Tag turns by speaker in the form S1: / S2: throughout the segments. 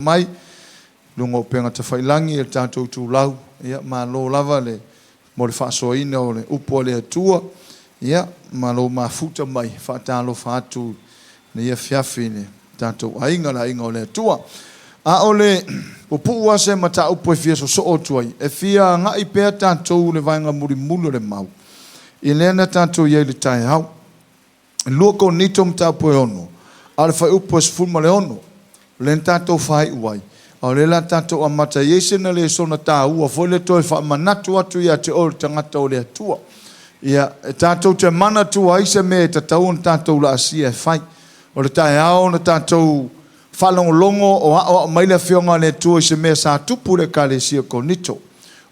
S1: mai lungo penga te whailangi e tātou tūlau ia ma lo lava le mo le whaasoina o le upo le atua ia ma lo ma futa mai whaatalo whaatu ne ia whiawhi ne tātou ainga la inga o le atua a o le upu wase ma tā upo e whia so o tuai e whia ngai pēr tātou le vainga muri mulu le mau i lena tātou iei le tai hau lua ko nito mta upo e ono a le whai upo e sfulma le ono le tātou whai uai o le la tātou amata iese na le sona tā ua foi le toi wha manatu atu ia te ol tangata o le atua ia tātou te mana tua aise me te tau na tātou la asia e whai o le tai hau na tātou whalongolongo o a mai le whionga le tua ise me sa tupu le ka le sia ko nito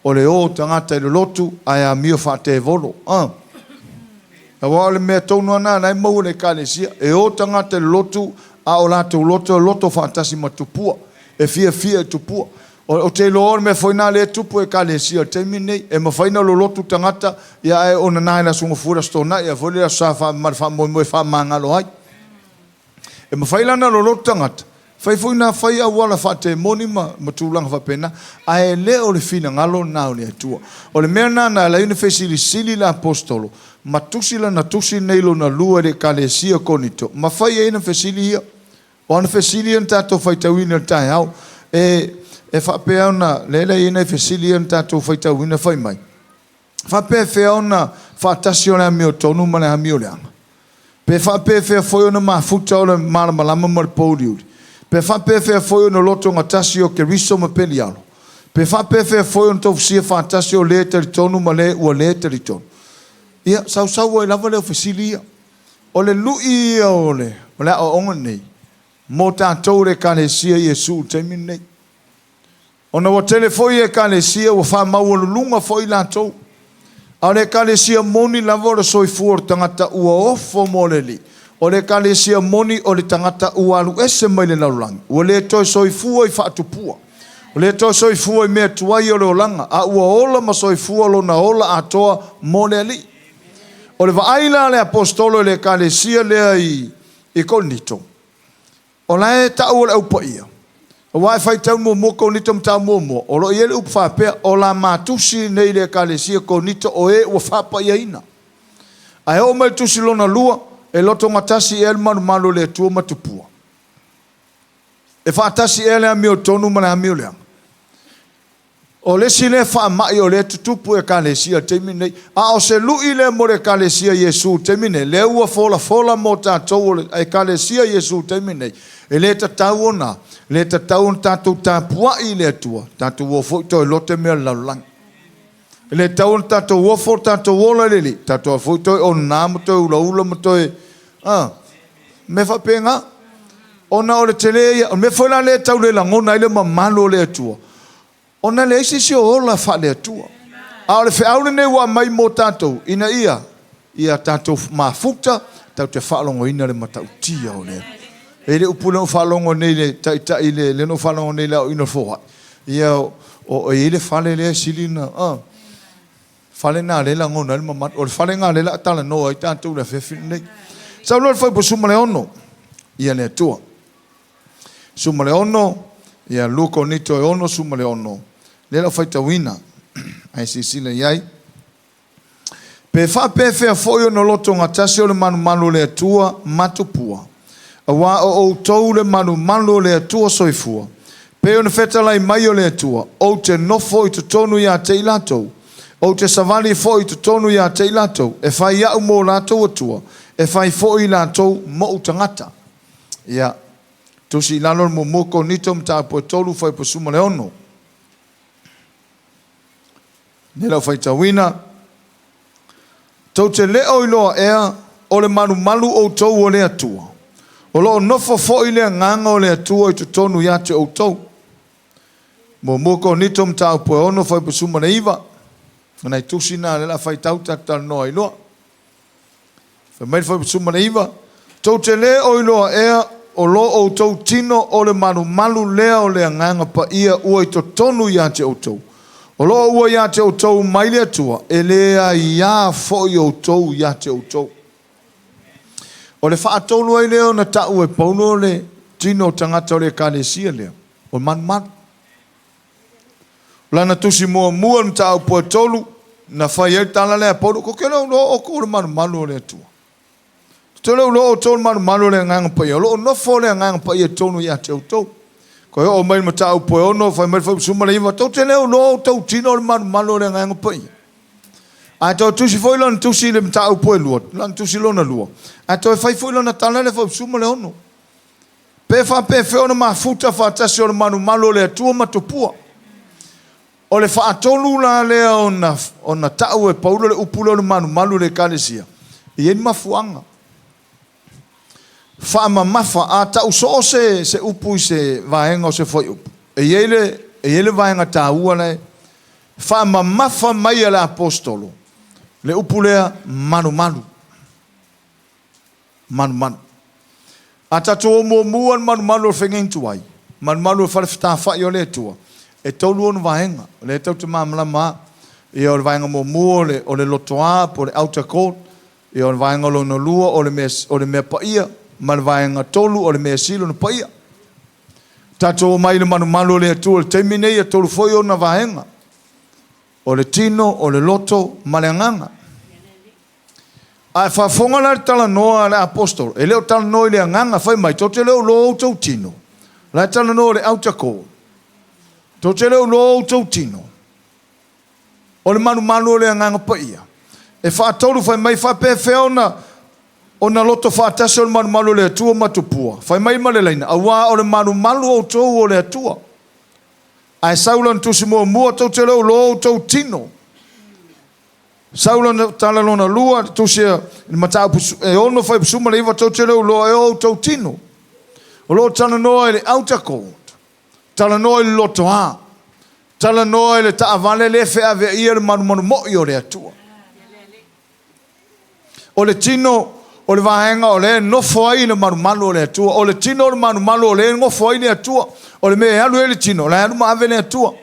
S1: o le o tangata i le lotu ai a mio wha te volo a wa le mea tonu ana nai mau le ka le sia e o tangata i le lotu a o lātou loto whaatasi ma tupua e fia tupua o te loor me whaina le tupu e ka le sia te minei e ma whaina lo lotu tangata ia e o na nai na sunga fura stona ia vole a sa wha moe wha mangalo hai e ma whaila na lo lotu tangata whaina whai a wala wha te moni ma tūlanga wha pena a e le o le fina ngalo na o le atua o le mea na la unifesili sili la apostolo ma tusi la na tusi neilo na lua le ka le sia konito ma whai e ina fesili ia o ana fesili an tātou whaitawina tai hau e whapea ona lele ina fesili an tātou whaitawina whai mai whapea whea ona whaatasi o le amio tonu ma le amio leanga pe whapea whea foi ona mafuta o le malamalama ma le pouliuri pe whapea whea foi ona loto ngatasi o ke riso ma pelialo pe whapea whea foi ona tofisia whaatasi o le tari tonu ma le ua le tari tonu ia sau e lava leo fesili ia o le lui ia o le o onga nei mo tātou re ka le sia Iesu te minei. Ona wa telefoi e ka le sia wa wha mau lunga foi lātou. A le ka le sia moni lavo le soifua o tangata ua ofo mo le li. O le ka le sia moni o le tangata ua alu ese mai le laulangi. O le toi soifua i whaatupua. O le toi soifua i mea tuai o le olanga. A ua ola ma soifua lo na ola atoa mo le li. O le vaaila le apostolo le ka le sia lea i konito. O la e ta ua upa ia. O wai fai tau mo moko nito mta mo. O lo iele upa whapea o la matusi nei le ka le sia ko nito o e ua whapa ia ina. A o mai tusi lona lua e loto ngatasi e manu malo le tua matupua. E whaatasi e le amio tonu ma le amio leanga. O le si le wha mai o le tutupu e ka le sia teimi nei. A o se lui le mo le ka le sia Iesu teimi nei. Le ua fola mo tātou e ka le sia Iesu teimi nei. E le tatau ona. Le tatau on tātou tāpua i le atua. Tātou wofo i toi lote mea laulang. E le tau on tātou wofo tātou wola lili. Tātou wofo i toi on nā mo toi ula mo toi. Me whapenga. Ona o le telea. Me whaila le tau le langona i le mamalo le atua. Ona le isi si o ola wha le atua. A o le whiaure nei wa mai mo tātou. Ina ia tātou mafuta. Tau te whaalongo ina le matau tia o le. E le upuna o whalongo nei le tai le no whalongo nei le o ina whoa. Ia o e le whale le silina. Whale nā le la ngona le mamat. O le whale ngā le la tala noa i tātou le whewhine nei. Sau lor whai po suma le ono. Ia le atua. Suma le ono. Ia luko nito e ono suma le ono. Le la whaita wina. Ai sisile iai. Pe whapewhea foi o no loto ngatasi o le manu le atua matupua. A wā o tau le manu le atua soifua. Pe o na whetalai mai o le atua. O te nofo i te tonu ia te ilatou. O te savali fo i te tonu ia te ilatou. E whai iau mo latou atua. E whai fo i latou mo utangata. Ia. Tusi lalo mo moko nito mta po tolu fai po suma le ono. Nela fai tawina. Tau te leo iloa ea o le malu o tau o le atua. O lo nofo fo i le nganga o le atua i te tonu ia te o tau. Mo moko nito mta po ono fai po suma le iwa. Nai tusi na lela fai tau tatal noa iloa. Fai mai fai po suma le iwa. Tau te leo iloa ea o lo o tau tino o le malu lea o le nganga pa ia ua i to tonu ia te o tau. O lo ua ia te o tau mai le atua, e lea ia fo i o tau ia te o tau. O le whaatonu ai leo na tau e pauno le tino tangata o le kalesia lea. o man lana tusi mua mta au po tolu na fai e tala le apodo ko kelo lo o ko man le tu tolo lo o tol man le ngang pa yo lo no fo le ngang pa ye tonu ya te to ko o mai mta au po no fai mai fo suma le va to te le lo to tino man le ngang pa a to tusi foi lon tusi le mta au po lo lan tusi lo na lo a to fai foi lon na tala le fo suma le ono pe fe ona mafuta fa tasi o man le tu ma to pua o le whaatolu la lea ona tau e paulo le upulo le malu le kalesia. I eni mafuanga. Whaamamafa a tau so se upu i se vaenga o se foi upu. E ele vaenga taua le. Whaamamafa mai le apostolo. Le upu lea manu. A tatu o muan manu whengen tuai. Manu whare whai o le tua. E tolu onu vaenga, le tau te mamlama, e o le vaenga mo mua, o le lotoa, po le outer court, e o le vaenga lo no lua, o le mea paia, ma le vaenga tolu, o le mea silo no paia. Tato o mai le manu le atua, le teminei e tolu foi o na vaenga, o le tino, o le loto, ma le anganga. A whafonga la tala noa le apostol, e leo tala noa le anganga, fai mai, to te leo lo tau tino, la tala noa le outer court. To te leo lo tau tino. O le manu le nganga pa ia. E whaatolu fai mai whapefe ona loto whaatase o le manu le atua matupua. Fai mai ma le leina. Awa o le manu o tau o le atua. Ai saulan tusi mua tau te leo lo tau tino. Saulan tala lona lua tusi matau e ono fai pusuma le iwa tau te leo lo e o tau tino. O lo tana noa ele autako. Tala noa le lotoa. Tala noa le taavale le fea vea ia le manu mo i o le atua. O le tino, o le vahenga o le nofo ai le manu o le atua. O le tino o le manu o le ngofo ai le atua. O le mea alu e le tino, le alu maave le atua.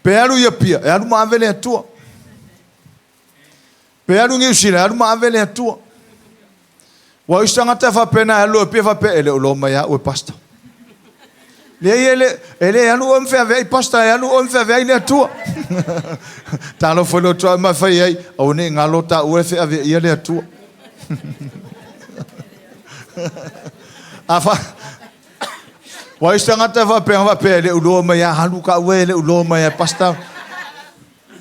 S1: Pe alu ia pia, e alu maave le atua. Pe alu ngiusi, le alu maave le atua. Wa istangata fa pena alu e pia fa pe ele ulo maya ue pasta. Ele anu o mfea vei pasta anu o mfea vei le atua. Talo foi lo tua ma fai ai o ne ngalo ta o fea vei le atua. Afa wa istangata va pe le ulo ma ya halu ka we le ulo ma ya pasta.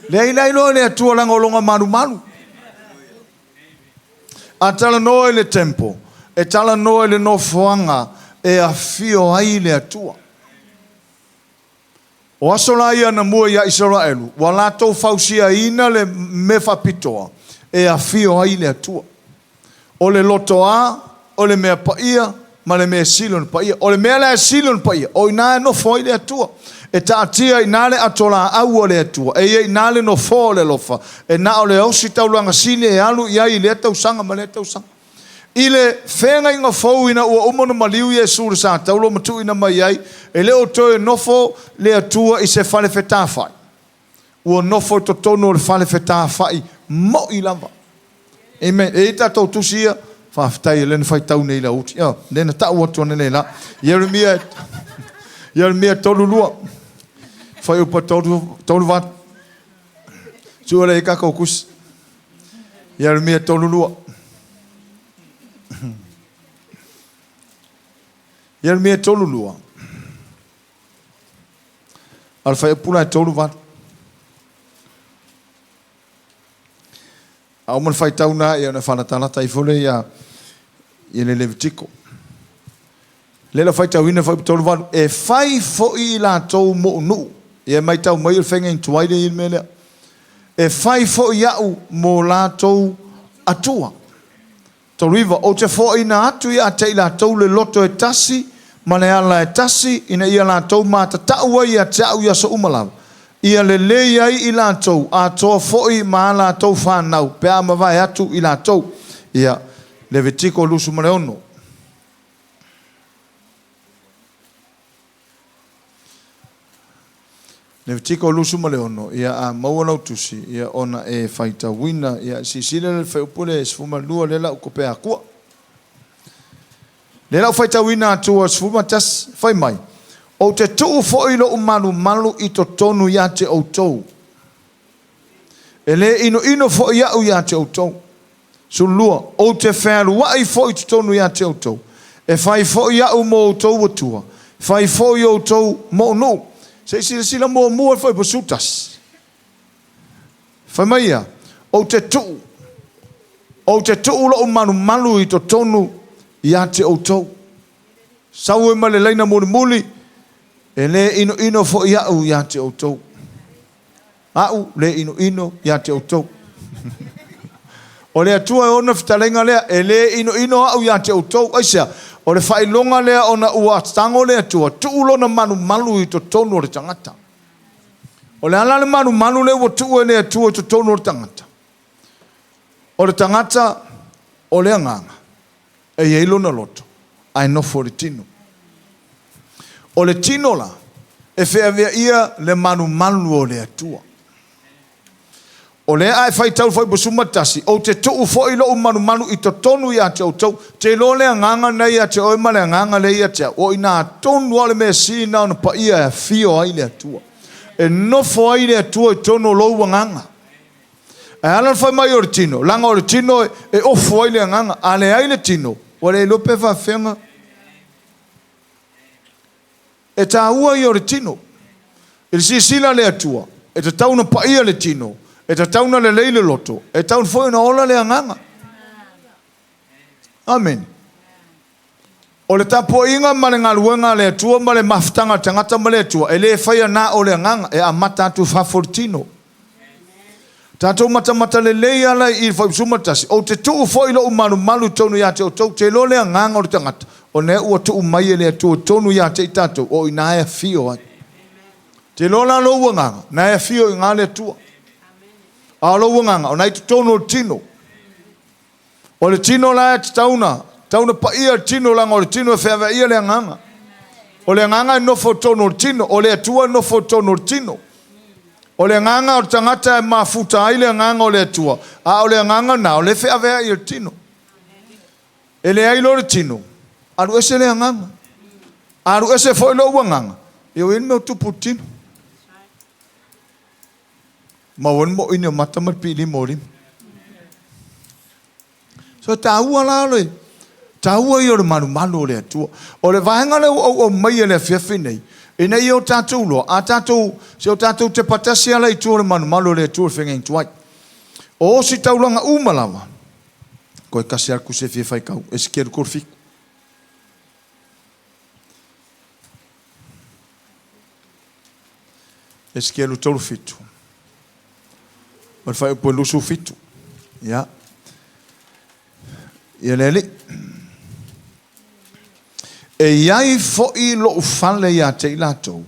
S1: Le ina ino le atua la ngolonga manu. Atala no le tempo. E tala no le no foanga e a fio ai le atua. O asola ia na mua ia Israelu, wala tau fausia ina le mefa pitoa, e a fio ai le atua. O le lotoa, o le mea paia, ma le mea silon paia, o le mea le silon paia, o ina no foi le atua. E taatia ina le atola au o le atua, e ina le no fo le lofa, e na o le osi taulanga sile e alu ia i le tau sanga ma le tau sanga. Ile whenga inga fau ina ua umana maliu Yesu le sa taulo matu ina mai ai e leo toe nofo le atua i se fale whetawhai. Ua nofo to tono le fale whetawhai mo i lava. Amen. E ita tau tusia whawhitai e lena whai tau nei la uti. Lena tau atu ane le la. Yeremia tolu lua. Whai upa tolu vat. Tua le kakau kus. Yeremia tolu lua. Yeremia tolu lua. Al fai pula tolu vat. Au man fai tauna ia na fana tana tai fole ia le Levitiko. Lela fai tauina fai tolu vat e fai fo i la tau mo nu. Ia mai tau mai fenga in tuaide il mele. E fai fo iau mo la tau atua. Toriva o te fo ina atu ia te ila tau le loto e tasi, ma le ala e tasi, ina ia la tau mata taua ia te au ia so umalawa. Ia le lei ai i la tau, a toa fo i ma la tau whanau, pe a mawai atu i la tau, ia Levitiko lusu male ono. Levitiko lusu male ono, ia a maua tusi, ia ona e whaita wina, ia sisile le whaupule e sfuma lua lela uko pea kua. Lela whaita wina atua sfuma tas whai mai. O te tuu fo ilo umalu malu I to tonu ya te o tou. E le ino fo ia u ya te o tou. Sulua, o te whēru wai fo I te tonu ya te o tou. E whai fo ia u mo o tou watua. Whai fo I o tou mo no. Se sila mo mua fo I pasutas. Whai maia, o te tuu. O te tuu lo umalu malu I to tonu ya te o tou. Sau e male leina muli. E le ino fo ia u ya te o tou. Au le ino ya te o tou. O le atua e ona fitalenga lea, e le ino au ya te o tou. Aisea, o le whailonga lea ona ua tango le atua, tuulo na malu I to tonu o le tangata. O le alale malu le ua tuu e le atua I to tonu o le tangata. O le tangata, o le anganga. E yeilo na loto. Ai no for le tino. O le tino la, e whea ia le malu o le atua. O le ai fai tau fai busuma tasi, o te tuu fo ilo malu I to tonu ia te o tau, te lo le anganga nei ia te oima le anganga le ia te, o ina tonu ale me si na ona pa ia e fio ai le atua. E no fo ai le atua I tonu lo anganga. E alan fai mai o le tino, langa o le tino e ofo ai le anganga, ale ai le tino, o le lope fa whenga. E ta ua I o le tino, e si sila le atua, e te tauna pa ia le tino, e te tauna le leile loto, e tauna foi na ola le anganga. Amen. O le tapo inga ma le ngaluenga le atua, ma le maftanga tangata ma le atua, e le faya na o le anganga, e amata atu fafortino. Tatou mata le leia la I fai sumatasi, o te tuu foi lo malu tonu ya te o tau, te lo le anganga o le tangata, o ne ua tuu mai le atua tonu ya te I tatou, o ina e fio ai. Te lo la lo uanganga, na e fio I ngā le atua. A lo wanganga, o nai te tono o tino. O le tino la e te tauna pa ia tino langa, o le tino e whea ia le anganga. O le anganga e nofo tono o tino, o le atua e nofo tono o tino. O le anganga o tangata e mafuta ai le anganga o le atua. A o le anganga na, o le whea ia tino. E le ai lo le tino, aru ese le anganga. Aru ese foi lo wanganga. E o inme o tupu tino. Ma wan mo ina mata mar pili morim. So taua la le. Taua I o le malu le atua. O le vahenga le o mai le fiafi nei. E nei o tatou lo. A tatou, se o tatou te patasi ala I tua le malu le atua whenga in tuai. O si taulanga umalawa. Koe kasi arku se fia fai kau. E si keru korfiku. E si keru tolu fitu. O fai po lusu fitu. Ya. Ia lele. E iai foi lo ufale ia te ilatou.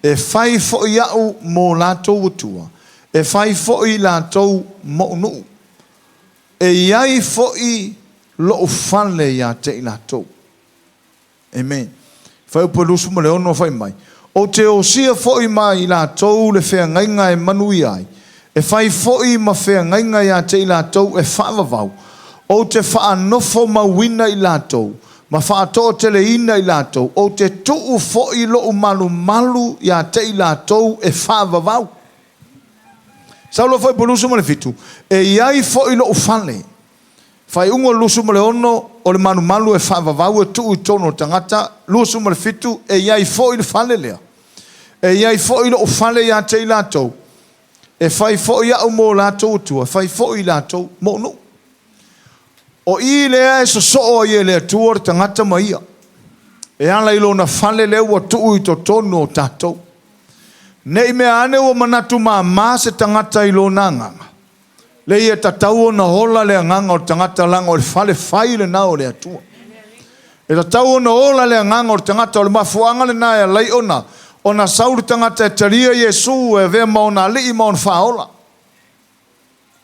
S1: E fai foi iau mo latou utua. E fai foi latou mo unu. E iai foi lo ufale ia te ilatou. Amen. Fai po lusu mo leono fai mai. O te osia foi mai latou le fea ngainga e manui ai. E fai foi ma fea ngainga ia te ilatou e whaavavau. O te whaanofo mawina I latou. Ma whaato te le ina I latou. O te tuu foi lo malu ia te ilatou e whaavavau. Saulo foi po lusu mo le fitu. E iai foi lo ufale. Fai ungo lusu mo le ono o le malu e whaavavau e tuu I tono tangata. Lusu mo le fitu e iai foi le fale lea. E iai foi lo ufale ia te ilatou. E fai foi au mo latou tua, fai foi latou mo no. O I lea e so I le atua tangata maia. E ala ilo na fale leo wa tuu I to tono o tatou. Ne me ane o manatu maa se tangata ilo nanganga. Le ia tatau o na hola le anganga o tangata langa o le fale fai le nao le atua. E tatau o na hola le anganga o tangata o le mafuanga le na e lai ona. O na sauru tangata e taria Yesu e vea maona li maona whaola.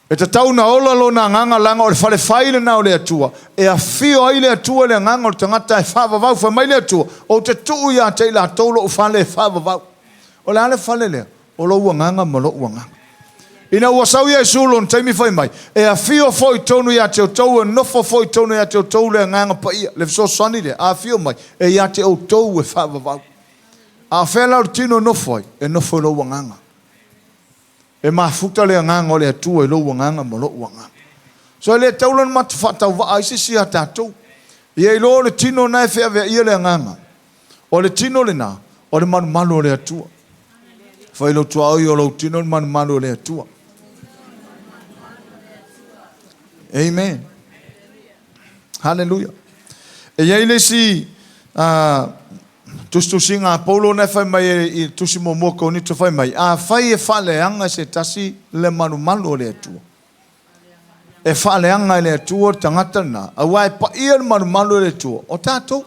S1: E te tau na ola lo na nganga langa o le whale whaile na o le atua. E a fio ai le atua le nganga o le tangata e whaavavau wha mai le atua. O te tuu ia te ila taulo o whale e whaavavau. O le ale whale lea. O lo ua nganga ma lo ua nganga. Ina ua sau Yesu lo taimi whai mai. E a fio foi tonu ia te o tau e nofo foi tonu ia te o tau le nganga pa ia. Le fiso sani le. A fio mai. E ia te o tau e whaavavau. A whela o tino no foi, e no foi lo wanganga. E mafuta le nganga o le atua e lo wanganga mo lo wanganga. So le taulan matu whatau wa aise si a tātou. Ia i lo le tino nai whea vea ia le nganga. O le tino le nā, o le manu manu o le atua. Whai lo tua oi o lo tino le manu manu o le atua. Amen. Hallelujah. E iai le si tusi ngā polo nei whai mai i tusi mo moka o ni tu whai mai. A whai e whale anga se tasi le manu manu o le atua. E whale anga le atua tangata na. A wai pa ia le manu manu o le atua. O tātou.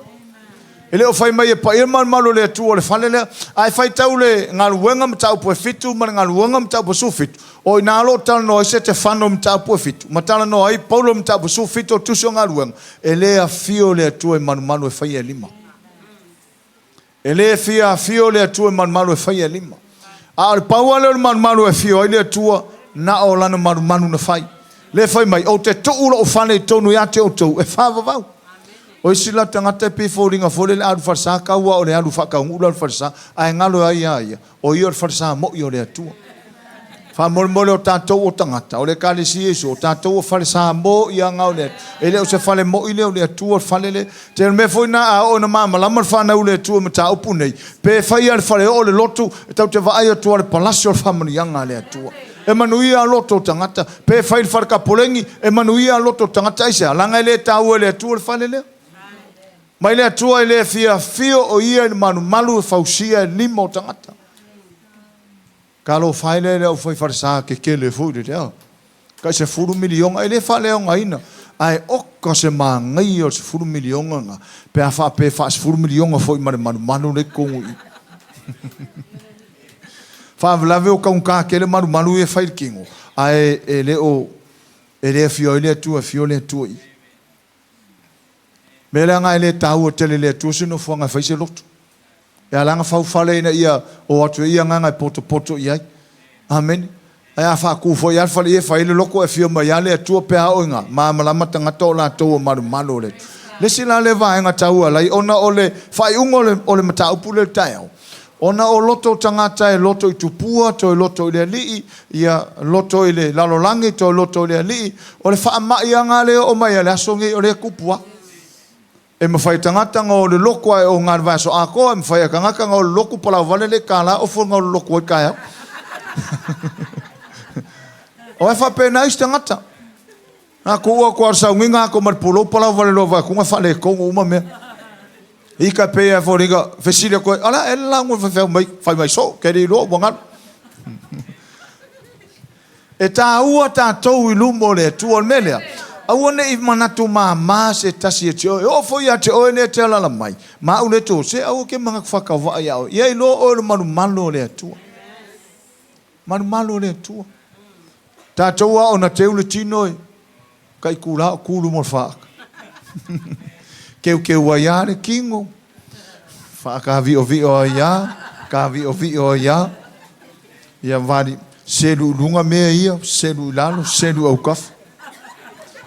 S1: E leo whai mai e pa ia manu manu o le atua le whale lea. Ai whai tau le ngā luenga mtau po e fitu, ma ngā luenga mtau po su fitu. O i nā lo tala no se te whano mtau po e fitu. Ma tala no ai paulo mtau po su fitu o tusi o ngā luenga. E lea fio le atua e manu manu e whai e lima. E le fio le atua manu manu e whai e lima. A le paua le manu manu e fio ai le atua na o lana manu manu na whai. Le whai mai o te tuula o whane tonu ia te o tau e whawawau. O isi la tangata pe fōringa fōre le aru wharsa kaua o le aru whakaungula le wharsa ai ngalo ai aia o i o le wharsa mo i o le atua. Whamore o tātou o tangata o le kālesi Yesu o tātou o wharsa mo i a ngau le e le o se whale mo i le o le atua whale le te me fōina a o na māma lamar whanau le atua me tā upu nei pe whai ar whale o le lotu e tau te waai atua le palasio le whamanianga le atua. E manuia a loto tangata pe whai le wharka polengi e manuia a loto tangata ise alanga le tāua le atua le whale le. Mai le atua i le fio o ia i manu malu e whausia e lima o tangata. Ka lo whaile le au whai wharsa ke le fui le au. Ka se furu milionga e le whale o ngaina. Ai oka se maa ngai o se furu milionga nga. Pe a wha pe wha se furu milionga fui manu manu le kongu i. Whavelave o kaunga ke le manu manu e whair kingo. Ai e le o e le fio le atua fio le atua i. Me le anga le tau o tele le atua se no fuanga whaise lotu. E alanga whau whale ina ia o atu ia nganga e poto iai. Amen. E a whaku fo iar whale e whaile loko e fio mai ale atua pe a oinga. Maa malama tangata o la tau o maru manu le. Le sila le vaenga tau alai. Ona o le whai ungo o le mataupu le taiao. Ona o loto tangata e loto i tupua, to e loto i le alii, ia loto i le lalolangi, to e loto i le alii. O le wha mai anga leo o mai ale asongi o le kupua. E mawhai tangata ngā o le loko ai o ngā rwaso a koa, e mawhai akangaka ngā o le loko pala wale le kāla, o fo ngā o le loko ai kāia. O e whapena isi tangata. Nā kua kua sau nginga ko marpulo pala wale lo vai, kunga whale kongo uma mea. Ika pe e fōringa, whesiria koe, ala e lango whai mai so, kere i roa, wangan. E tā ua tā tau i lumo le tua melea. Aua ne i manatu mā se tasi e te oe. O fo ia te oe ne te alala mai. Mā ule tō se au ke mga whakawha i au. Ia i lo oe manu malo le atua. Manu malo le atua. Tā taua o na te ule tino e. Kai kūla o kūlu mo whaaka. Keu a ia le kingo. Whaaka vi o a ia. Ka vi o a ia. Ia wari. Selu lunga mea ia. Selu lalo. Selu au kafu.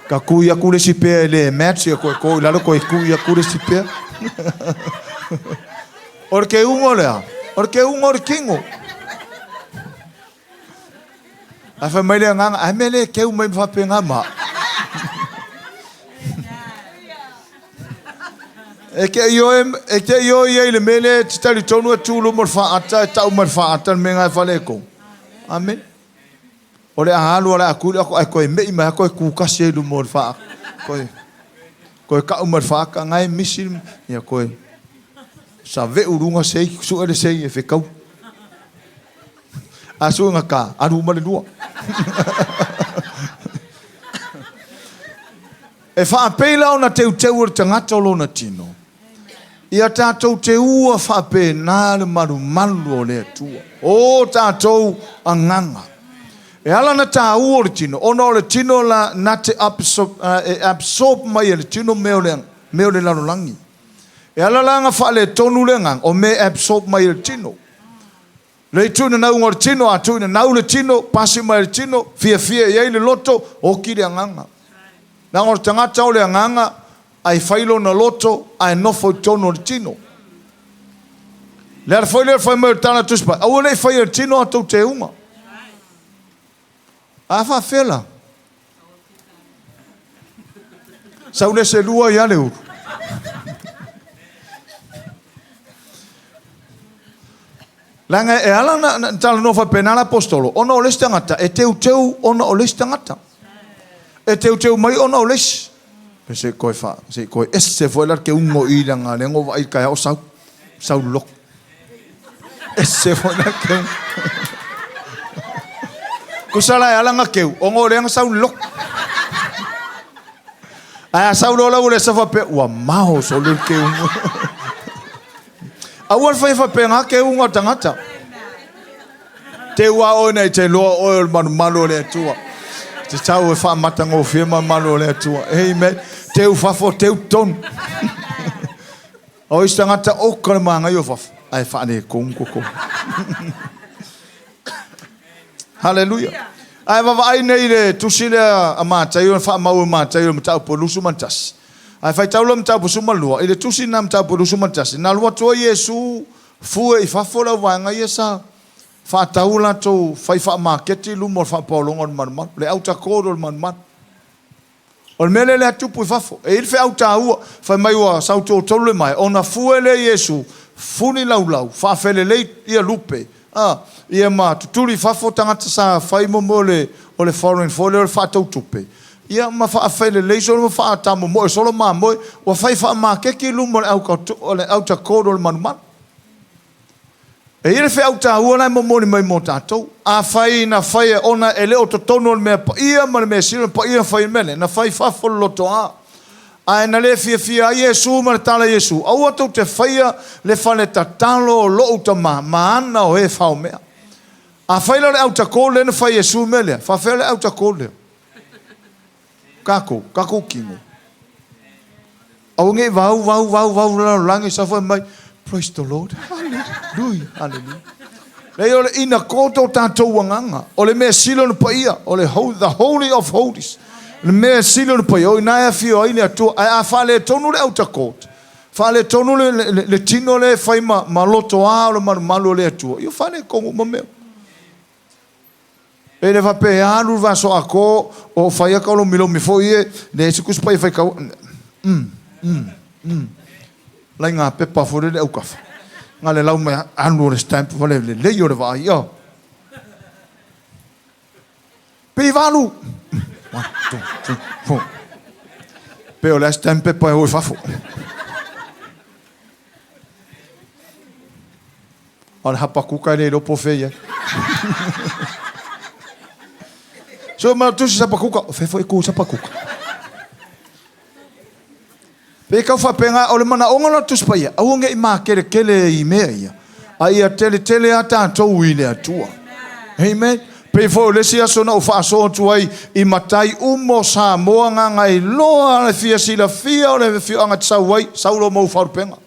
S1: Ka kui aku le sipea le match ya ko lalo ko kui aku le sipea. Orke ungo lea. Orke ungo kingo. Afa mai le nganga amele ke u mai fa penga ma. E ke yo ye le mele tali tonu tulu mo fa ata ta mo fa ata me nga fa le ko. Amen. Ole ahalu ala akuli ako ko me ima ko ku kase lu mo fa ko ka umar fa ka ngai misil ya ko sa ve urunga sei su ele sei e fe kau asu nga ka aru ma le dua e fa pela ona te ur tangata lo na tino ia tātou te ua fa pe na le maru le tua o tātou anganga. E ala na tā ua le tino, ona o le tino la na te absorb mai le tino meo le lalolangi. E ala langa wha le tonu le ngang, o me absorb mai le tino. Le tūna nau ngor tino, a tūna nau le tino, pasi mai le tino, fia iei le loto, o ki le anganga. Nā ngor tangata o le anganga, ai whailo na loto, ai nofo tonu le tino. Le foi mai tana tuspa. Au le foi tino atu te uma. A fa fela. Sau le se lua ia le uru. Langa e ala na tala no fa penala apostolo. Ona o leste ngata. E teu ona o leste ngata. E teu mai ona o leste. Se koe fa. Se koe esse foi lar ke ungo ila nga. Lengo vai kai o sau. Sau lok. Esse foi lar ke ungo. Kusala e ala nga keu. Ongo le nga sau lok. Aya sau lola ule sa fa pe. Wa maho so le ke ungo. Awal fa pe nga ke ungo tangata. Te wa o nei te loa o manu malo le tua. Te tau e fa matango firma malo le tua. Amen. Te ufafo te ton. O istangata o kona manga yo faf. Ai fa ne kongo ko. Hallelujah. Ai va ai nei le tusile amata yo fa mau mata yo mata po lusu mantas. Ai fai tau lo mta po sumalua. Ile tusina mta po lusu mantas. Na lua to Yesu fu e fa fola wanga yesa. Fa taula to fai fa marketi lu mo fa polongo man le auta kodo man. O mele le tupu fafo. E il fe auta ua fa mai wa sauto tolu mai ona fu ele Yesu funi lau fa fele le ia lupe. Ia ma tuturi fafo tangata sa fai mo mole o le foreign folio fa tau tupe. Ia ma fa fele le so fa tamo mo solo ma mo wa fai fa marketi lu mo auta kodo man. E ele fe auta ua na mo mai mo tatou. A fai na fai ona ele o totono me ia ma me silo pa ia fai mele na fai fa follo to a. Ai na le fia Yesu ma tala Yesu. Au atu te faia le fale tatalo lo uta ma ana o e fa me. A fai le auta kole na fai Yesu mele. Fa fele auta kole. Kako kingo. Au nge vau langi sa fa mai. Praise the Lord. Hallelujah. Le ole ina koto tatou wanganga. Ole me silo no paia. Ole the holy of holies. Le me silo no paia. O ina fio ina tu a fale tonu le auta court. Fale tonu le tino le fai ma loto a o malo le tu. Io fale kongo mameo. E le va pe alu va so ako o fai ka lo milo mi foi le sikus pai fai ka. Lai ngā pepa fore le au kafa. Ngā le lau mai anu le stamp fore le yo le vai yo. Pe valu. 1, 2, 3, 4. Pe o le stamp pepa o fafo. O le hapa kuka le lo pofeia. So ma tu sapa kuka, fe foi ku sapa kuka. Pe kau fa penga o le mana onga na tuspaia. Au nge ima kele I mea ia. Ai a tele ata tou I le atua. Amen. Pe fo le sia sona o fa so tu ai I matai umo Samoa nga ngai loa le fia sila fia o le fia anga tsau ai saulo mo fa penga.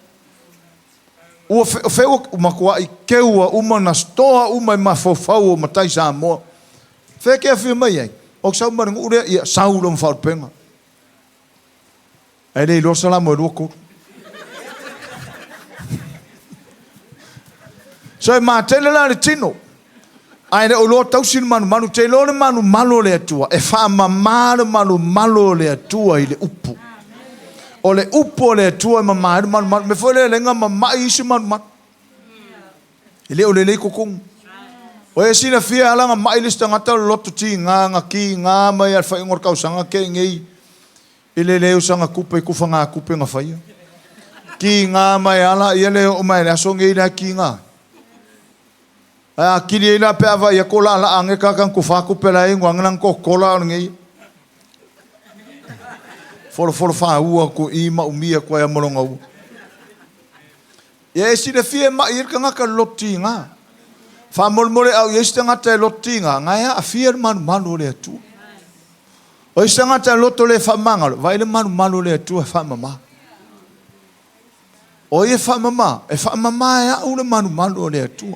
S1: O fe o makua I keua uma na stoa uma ma fo o matai Samoa. Fe ke fia mai ai. O sau maringu ure ia saulo mo fa penga. E le lo sala mo roko. So ma tele la le tino. Ai le o lo tau sin manu te lo le manu malo le atua. E fa mamar manu malo le atua I le upu. O le upu le atua mamar manu me foi le lenga mama isi manu. Ile o le kokong. O e sina fia ala nga mai le stangata lotu ti nga ki nga mai al fa ngor kausanga ke ngei. Ile leo sanga kupe kufa nga kupe nga faya. Ki nga mai ala ia leo o mai la songe ila ki nga. A kiri ila pe ava ia kola ala ange kakang kufa kupe la ingo angang ko kola ngi. Folo fa ua ko ima umia ko ya molonga u. Ia esi le fie ma ir kanga ka loti nga. Fa molmole au yesta nga te loti nga ya a fie manu le tu. O isanga ta loto le fa mangalo, vai le manu le tu fa mama. O ye fa mama, e fa mama ya u le manu le tu.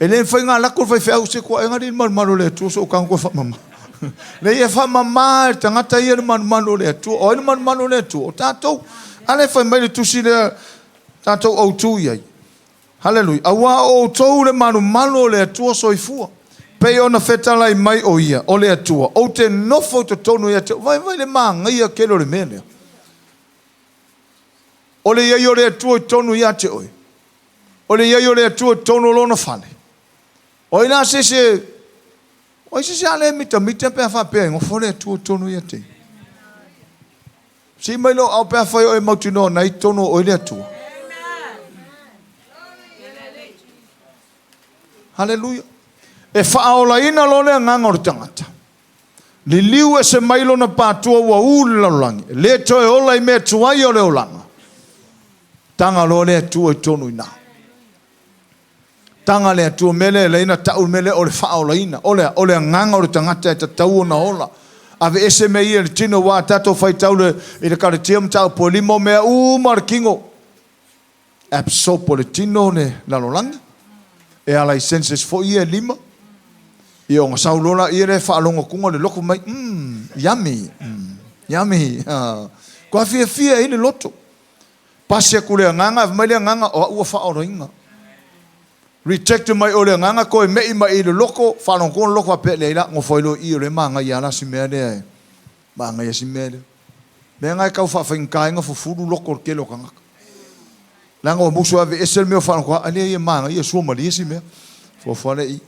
S1: E le fa nga la ko fa fa se ko nga di manu le tu so kan ko fa mama. Le ye fa mama tanga ta ye manu le tu, o le manu le tu. O tato ale fa mai le tu si le tato o tu ye. Hallelujah. Awa o tau le manu malo le atua soifua. Pei ona fetalai mai o ia, o le atua. O te nofo te tonu ia te, vai le maanga ia kelo le mele. O le iai o le atua i tonu ia te oi. O le iai o le atua i tonu lona fale. O ina se, o se ale mita pe a whapea, ngofo le atua i tonu ia te. Si mai lo au pe a whai o e mautino na i tonu o le atua. Hallelujah. E whaolaina lo le nganga o tangata. Li liu e se mailo na pātua ua ule laulangi. Le toe ola i mea tuai o le olanga. Tanga lo le atua i tonu ina. Tanga le atua mele le ina tau mele o le whaolaina. O le nganga o le tangata e ta tau na ola. Ave ese me ia le tino wā tato whai tau le i le karetiam tau po limo mea markingo. Absorb o le tino le lalolangi. E ala i senses fo ia lima. I o ngā saulola i re whaalonga kunga le loko mai. Yummy. Yummy. Kua fia i le loto. Pasia ku le nganga, mai le nganga o ua whaoro inga. Reject mai o le nganga koe mei mai i le loko, whalonga kunga loko a pe le ila, ngo whailo i o le maanga i ala si mea le. Maanga i si mea le. Mea ngai kau whawhainga fufuru loko ke lo kangaka. Langa o musu ave esel meo whanau ale ia maanga ia sua malisi mea fofale i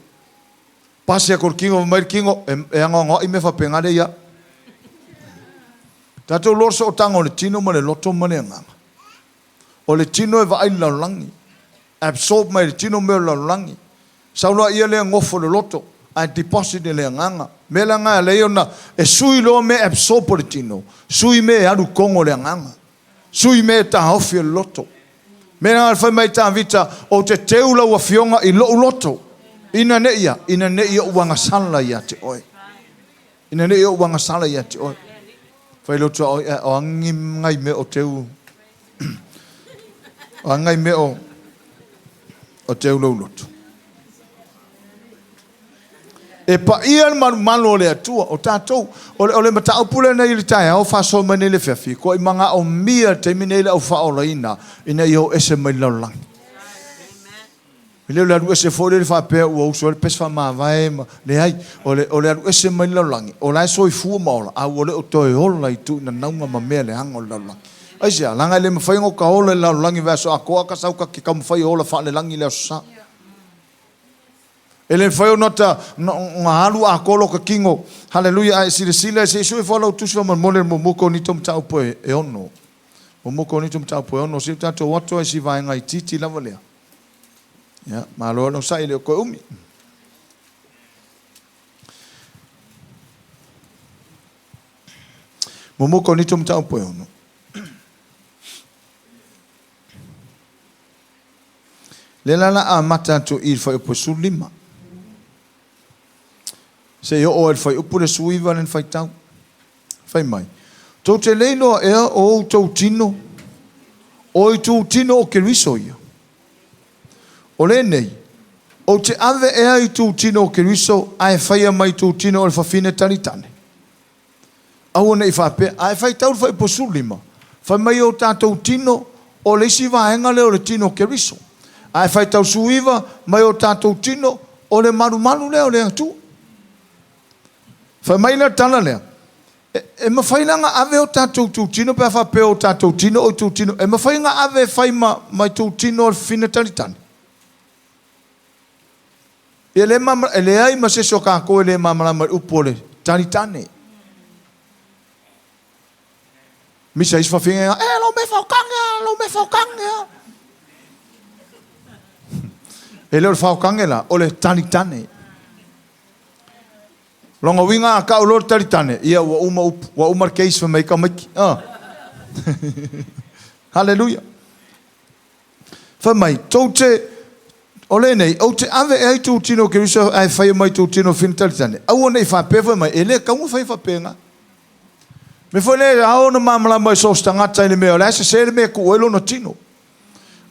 S1: pasia kor kingo mai kingo e anga i me whapenga le ia tato lorso o tanga o le tino ma le loto ma le nganga o le tino e vai laulangi absorb mai le tino meo laulangi sauloa ia le ngofo le loto a deposit le nganga me la nganga le iona e sui lo me absorb o le tino sui me alu kongo le nganga sui me ta hofi le loto. Mena alfa mai ta vita o te teula wa fionga i lo loto. Ina ne ia uanga sala ia te oi. Ina ne ia uanga sala ia te oi. Fai loto o angi ngai me o teu. O ngai me o teu lo loto. E pa ia malo le atua o tātou o le mata upule nei le tai au fa so mane le fefi ko i manga o mia te mine le au fa o laina ina i o ese mai laulang le lu ese fo le fa pe o so le pes fa ma vai le ai o le ese mai laulang o la so i fu ma a o le o toi o la tu na naunga ma me le hang o laulang ai sia langa le mafai ngo ka o le laulang i va so a ko ka sau ka ki ka mafai o la fa le langi le sa ele foi nota ngalu a kolo ka kingo hallelujah ai sile se so follow tu so mo le mo ko ni tom tau po e ono mo ko ni tom tau po ono se tanto wato e si vai ngai titi la volea ya ma lo no sai le ko umi mo ko ni tom tau po ono le la a mata to il foi po sulima se yo o el fai upure suiva len fai tau fai mai to te leilo e o to tino o to tino o keriso ia o le nei o te ave e ai to tino o keriso ai fai mai to tino o fa fine talitane au nei fa pe ai fai tau fai posulima fai mai o tato tino o le si va enga le o le tino o keriso ai fai tau suiva mai o tato tino o le maru le o le tu fa mai na tana le e ma fai nga ave o tatou tino pe fa pe o tatou tino o tino e ma fai nga ave fai mai tino al fine talitani e le ai ma se so ka ko le mama ma upole talitani mi sai fa finga lo me fa kanga e le fa kanga la o le talitani longa winga ka o lor taritane ia wa umar case fa mai ka mai hallelujah fa mai tote ole nei o te ave ai tu tino ke riso ai fa mai tu tino fin taritane au nei fa pe fa mai ele ka mu fa penga me foi le a no mamla mai so stanga tsaile me ole se me ku elo no tino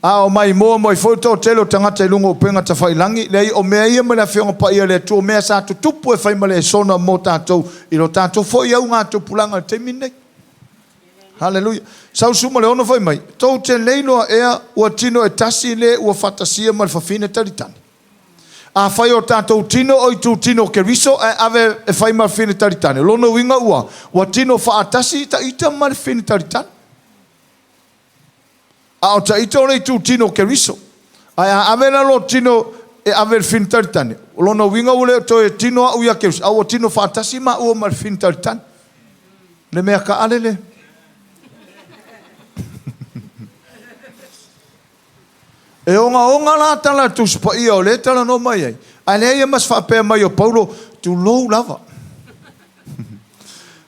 S1: a o mai mo foi to telo tangata lungo penga ta fai langi le o me ia me la fionga pa ia le tu me sa tu tupu e fai male sona mo tato i lo tato foi ia nga tu pulanga te mine Hallelujah. Sau suma le ono fai mai. Tau te leilo ea ua tino e tasi le ua fatasia ma le fafine taritani. A fai o tātou tino o i tū tino ke riso e ave e fai ma le fine taritani. Lono winga ua tino faatasi ta ita ma le fine taritani. A o ta ita o le tū tino ke riso. A ave na lo tino e ave le fine taritani. Lono winga ule to e tino a uia ke riso. A o tino faatasi ma ua ma le fine taritani. Le mea ka alele. E onga la tala tu spa ia o le tala no mai ai. A le ia mas whapea mai o Paulo tu lou lava.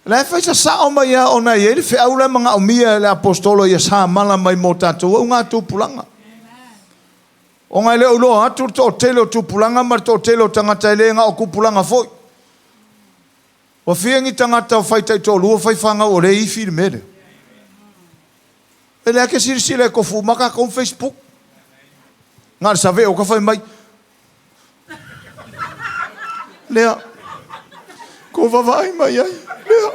S1: Le fai sa o mai a o na ia le whea ule mga o mia le apostolo ia sa mala mai mo tātou o ngā tūpulanga. O ngai le ulo atu to telo tūpulanga mar to telo tangata ele ngā o kupulanga foi. O whiengi tangata o whaitai tō lua whai whanga o re iwi le mere. E le ake siri ko fu maka kon Facebook. Ngā sa veo ka whai mai. Lea. Ko wawai mai ai. Lea.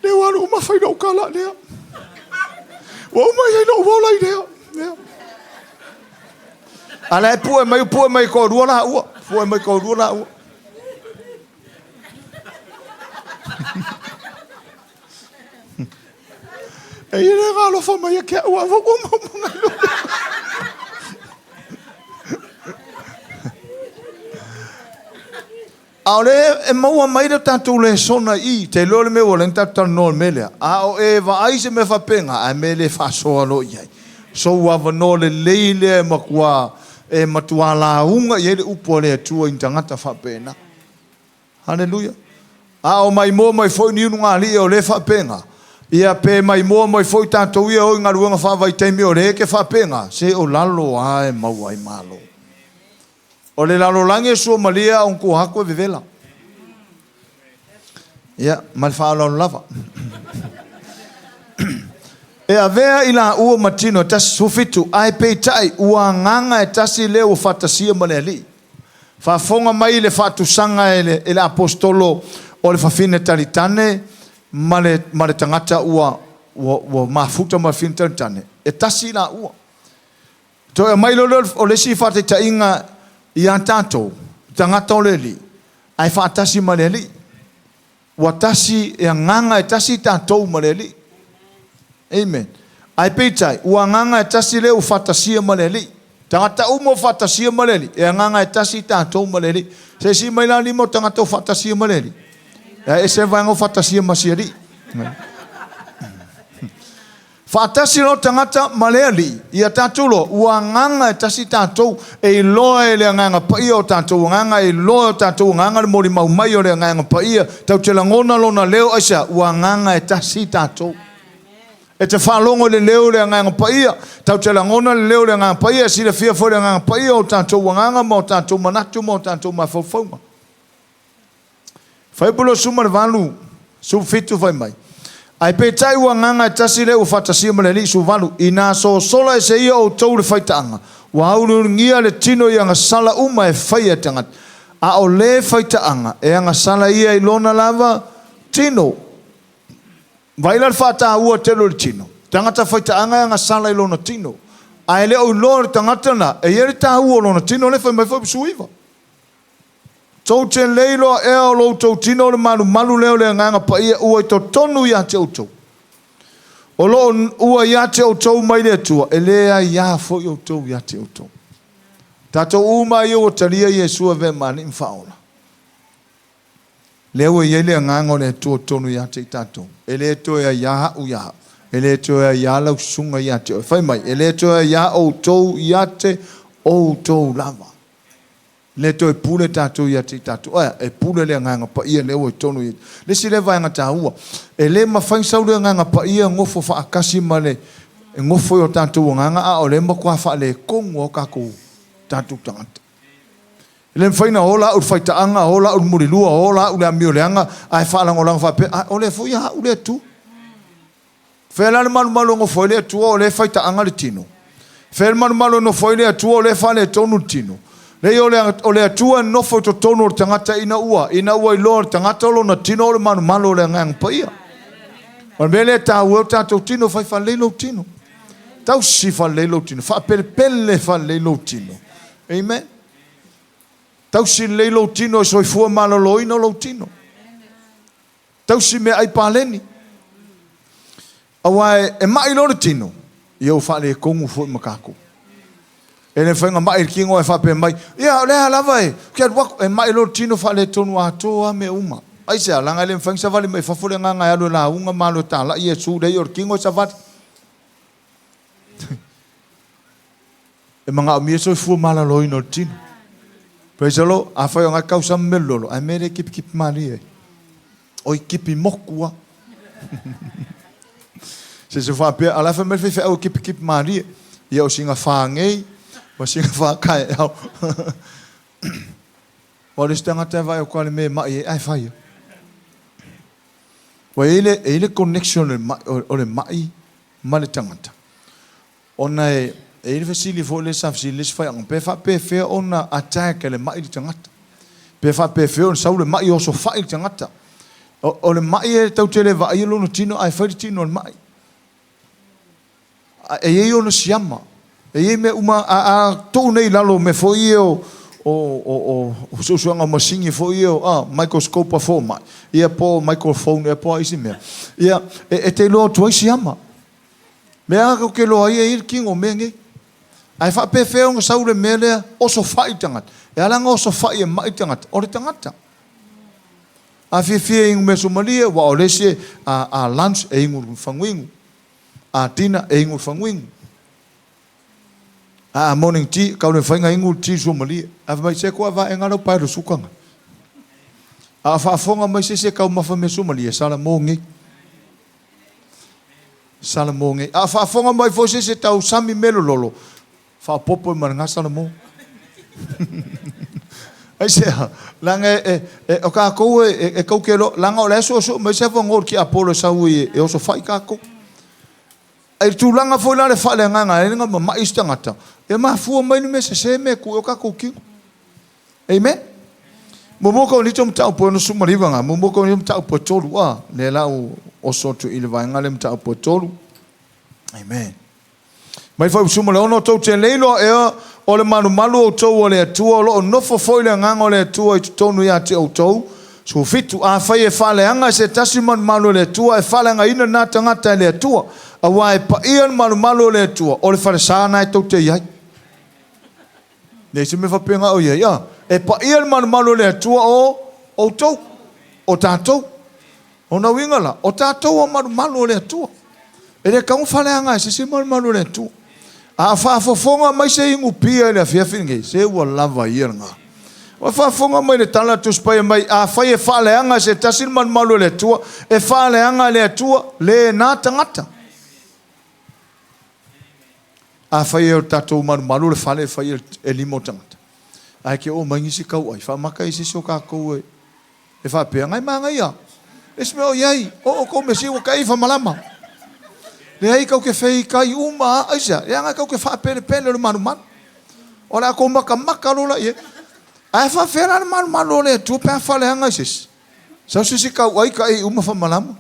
S1: Lea waru ma whai nau kala. Lea. Wa mai ai nau wolai. Lea. Lea. Ala e pue mai ko rua la ua. Pue mai ko rua la ua. E ire ngā lofa mai a kia ua wako mamunga ilo. Aole e maua mai da tātou le sona I te lore me o le tātou no le melea. A o e wa aise me whapenga a me le whasoa lo iai. So ua no le leile e makua e matua la unga i ele upo le atua in tangata whapena. Hallelujah. A o mai mo mai foi ni unga li o le whapenga. Ia pe mai mo mai foi tātou ia o ngā ruanga whawai teimi o re ke whapenga. Se o lalo ae mau ai malo. O le lalo lange sua malia on ku hako e vivela. Ia, mal whaalo lava. E a vea ila ua matino tasi sufitu ai pe tai ua nganga e tasi leo o fatasia male ali. Whafonga mai le fatusanga e le apostolo o le whawhine taritane male tangata ua mafuta ma fin taritane. E tasi la ua. To e mai lolo o le si whate ta inga I a tātou, tangata o le li, ai whaatasi ma le li. Wa tasi e nganga e tasi tātou ma le li. Amen. Ai peitai, ua nganga e tasi leo whaatasia ma le li. Tangata umo whaatasia ma le li, e nganga e tasi tātou ma le li. Se si mai la limo tangata o whaatasia ma le li. E se vanga o whaatasia ma si li. Whaatasi no tangata maleali, ia tātulo, ua nganga e tasi tātou, e loa e le nganga paia o tātou nganga, e loa o tātou nganga le mori mau mai o le nganga paia, tau te langona lona leo aisa, ua nganga e tasi tātou. E te whalongo le leo le nganga paia, tau te langona le leo le nganga paia, si le fia fo le nganga paia o tātou nganga, ma o tātou manatu, ma o tātou mawhauwhaunga. Whaipulo suma le valu, su fitu vai mai. Ai pe tai ua nganga e tasi le ua whatasia ma le li su valu. I nā so sola e se ia o tau le whaitaanga. Wa auru ngia le tino i anga sala uma e whai e tangat. A o le whaitaanga e anga sala ia I lona lava tino. Vaila le whata ua telo le tino. Tangata whaitaanga e anga sala I lona tino. A le o lona tangata na e ere tā ua lona tino le whai mai whai suiva. Tau te leilo e o lo tau tino le malu leo le nganga pa ia ua I to tonu ia te autou. O lo ua ia te autou mai le atua, e lea ia fo I autou ia te autou. Tatou uma I o talia Iesua ve mani mwhaola. Leo ia le nganga le atua tonu ia te tatou. E le to ia ia u ia. E le to ia ia lau sunga ia te. Whai mai, e le to ia ia autou ia te autou lava. Le to e pule tātou ia te tātou. E pule le nganga pa ia leo e tonu ia. Le si le vanga tā ua. E le mawhai sau le nganga pa ia ngofo whaakasi ma le. E ngofo o tātou nganga a o le makua wha le kongo o kako tātou tangata. E le mwhaina hola ur whaitaanga, hola ur murilua, hola ur le amio leanga, ai whaalango langa whape. O le fo ia ule tu. Whela le malu ngofo le tu o le whaitaanga le tino. Whela malu no fo le tu o le wha le tonu tino. Lei ole atua nofo to tono tangata ina ua I lo tangata lo na tino le manu le ngang paia. O mele ta ua tatou tino fai fa leilo tino. Tau si fa leilo tino, fa pele fa leilo tino. Amen. Tau si leilo tino e soifua maloloina lo tino. Tau si me ai paleni. Awa e mai lo tino. Ia fa le kongu fo makako. Ele foi mai kingo e fa pe mai. Ia le lava e. Ke wa e mai lo tino fa le tonu atoa me uma. Ai se langa le fang sa vale mai fa fole nga ya lo la unga malo ta la ia su de yor kingo sa vat. E manga mi so fu mala lo ino tino. Praise the Lord. A foi nga causa melolo. A mere kip mali. Oi kipi mokua. Se fa pe ala fa me fe o kip mali. Ia o singa fa ngei. O singa fa kai au. O le stanga te vai o kwale me mai ai fai. O ele connection le mai male tangata. Ona ele fasili fo le safili fai ang pe fa pe fe ona attack le mai tangata. Pe fa pe fe on saule mai o so fai tangata. O le mai e tau tele vai lo no tino ai fai tino le mai. E ye ono siama. E ye me uma a to nei lalo me fo io o so nga masingi fo io microscope fo mai. Ia po microphone e po isi me. Ia e te lo to siama. Me a ko ke lo ai il king o mengi. Ai fa pe fe on saule mele o so fai tangat. E ala ngo so fai e mai tangat. O le tangata. A fi ing me Somalia wa o lese a lunch e ingu fanguingu. A tina e ingu fanguingu. A morning tea ka le fainga ingu tea Somalia. A mai se ko va engalo pa ro sukanga. A fa fonga mai se ka ma fa me Somalia sala mongi. Sala mongi. A fa fonga mai fo se tau sami melo lolo. Fa popo man nga sala mo. Ai se langa o ka ko e ko ke lo langa o le so mai se fo ngor ki apolo sa ui e o so fai ka ko. Ai tu langa foi la le fa le nga nga ma istangata. E ma fu mai ni me se me ku o ka ko ki. Amen. Momoko ni tom tau po no sumariva nga. Momoko ni tau po tolu wa le la o so tu ile va nga le tau po tolu. Amen. Mai fa sumale ono to te leilo e o le malu o to o le tua lo no fo foi le nga o le tua I tonu ya te o to. So fitu a fai e fale anga se tasiman malu le tua e fale anga ina na tangata le tua. A wai pa ian malu le tua. O le fale sana e tau te iai. Nei se me fa penga o iai. E pa ian malu le tua o tau. O tātou. O na wingala. O tātou o malu le tua. E le kau fale anga se se malu le tua. A fa fofonga mai se ingu pia le fia finge. Se ua lava ian nga. O fa fonga mai le tala tu spai mai a fai e fale anga se tasil malu le tua. E fale anga le tua le na tangata. A fai e o tatou malu le fale fai e limo tangata. Ai ke o mangi si kau ai. Fa maka isi so ka kou e. E fa pia ngai maa ngai a. Esme o iai. O kou me si o kai fa malama. Le ai kau ke fei kai uma aisa. E anga kau ke fa pele le manu. O la kou maka lola ie. Ai fa fera le manu le tu pe fa le anga sis. Sa si kau ai kai uma fa malama.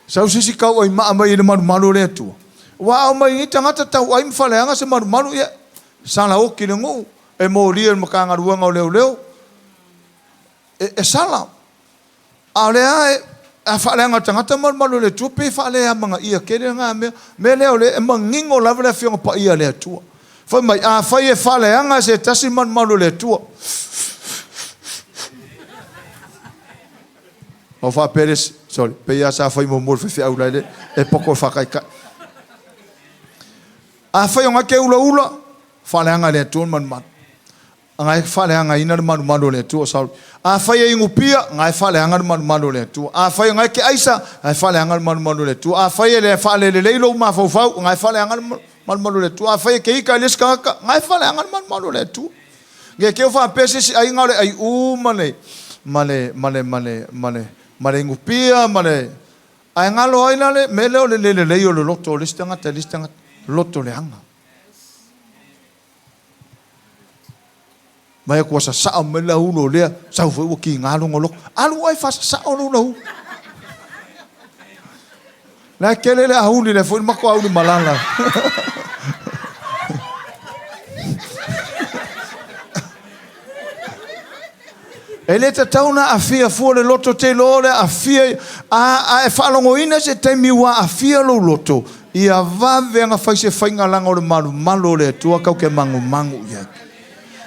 S1: Sa si kau ai maa mai le manu le tu. Wa o mai tangata tau ai fa le anga se manu ie. Sala o ki le ngou. E mo ria makanga ruanga o leo. E sala. A le ai a falenga tangata malu le tu pe fale a manga ia kere nga me leo le mangingo lava le fionga pa ia le tu. Foi mai a fai e fale anga se tasi malu le tu. O fa peres, sorry, pe ia sa fai mo fe au le e poko fa kai. A fai nga ke ula fale anga le tu man. Ngai fale anga ina malu le tu sa. A fai e ngupia ngai fale anga malu le tu. A fai ngai ke aisa ngai fale anga malu le tu. A fai le fale le leilo ma fau ngai fale anga malu le tu. A fai ke ika le ska ngai fale anga malu le tu. Nge ke fa pese si ai ngale ai male ngupia male ai ngalo ai le mele le leio le loto le stanga loto le anga. Mai ko sa me la ulo le sa fu ki ngalo ngolo. Alu ai fa sa ono no. La kele le auli le fu ma ko auli malala. Ele te tauna a fia fu le loto te lore a fia a e falongo ina se te miwa a fia lo loto. Ia va venga fai se fainga langa o le malu le tua kau ke mangu ia.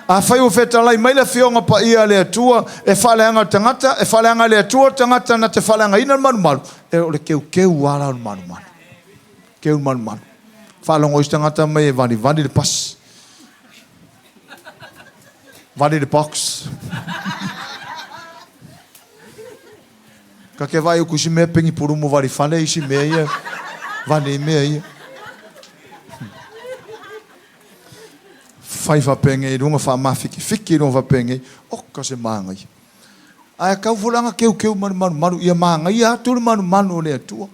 S1: A fai o feta lai mai le fionga pa ia le tua e faleanga tangata e faleanga le tua tangata na te faleanga ina malu. E o le keu wala o malu. Keu malu. Falongo is tangata mai e vani le pas. Vani le box. Ka ke vai o kusi me pengi purumo vari fale isi me ia. Vani me ia. Fai fa penge i runga fa mafiki. Fiki runga fa penge. Oka se maangai. Ai kau fulanga keu manu. Ia maangai ia atu le manu le atua.